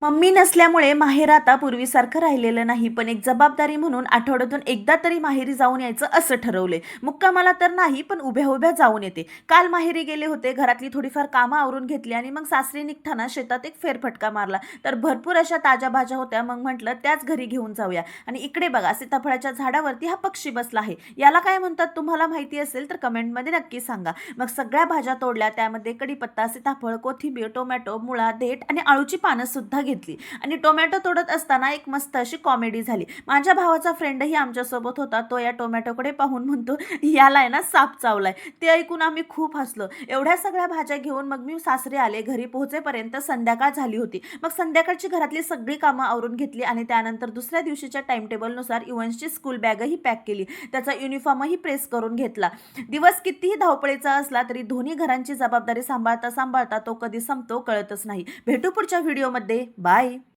Mummy नसल्यामुळे माहेर आता पूर्वीसारखं राहिलेलं नाही, पण एक जबाबदारी म्हणून आठवड्यातून एकदा तरी माहेरी जाऊन यायचं असं ठरवलंय. मुक्कामाला तर नाही, पण उभ्या-उभ्या जाऊन येते. काल माहेरी गेले होते, घरातली थोडीफार कामं आवरून घेतली आणि मग सासरी निघताना शेतात एक फेरफटका मारला. तर भरपूर अशा ताज्या भाज्या होत्या. मग म्हटलं त्याच घरी घेऊन जाऊया. आणि इकडे बघा, सीताफळाच्या झाडावरती हा पक्षी बसला आहे. याला काय म्हणतात तुम्हाला माहिती असेल तर कमेंटमध्ये नक्की सांगा. मग सगळ्या भाज्या तोडल्या, त्यामध्ये कढीपत्ता, सीताफळ, कोथिंबीर, टोमॅटो, मुळा, देठ आणि अळूची पानं सुद्धा घेतली. आणि टोमॅटो तोडत असताना एक मस्त अशी कॉमेडी झाली. माझ्या भावाचा फ्रेंडही आमच्यासोबत होता. तो या टोमॅटोकडे पाहून म्हणतो, "याला आहे ना साप चावलाय." ते ऐकून आम्ही खूप हसलो. एवढ्या सगळ्या भाज्या घेऊन मग मी सासरी आले. घरी पोहोचेपर्यंत संध्याकाळ झाली होती. मग संध्याकाळची घरातली सगळी कामं आवरून घेतली आणि त्यानंतर दुसऱ्या दिवशीच्या टाईम टेबलनुसार युवन्सची स्कूल बॅगही पॅक केली. त्याचा युनिफॉर्मही प्रेस करून घेतला. दिवस कितीही धावपळीचा असला तरी दोन्ही घरांची जबाबदारी सांभाळता सांभाळता तो कधी संपतो कळतच नाही. भेटू पुढच्या व्हिडिओमध्ये. बाय.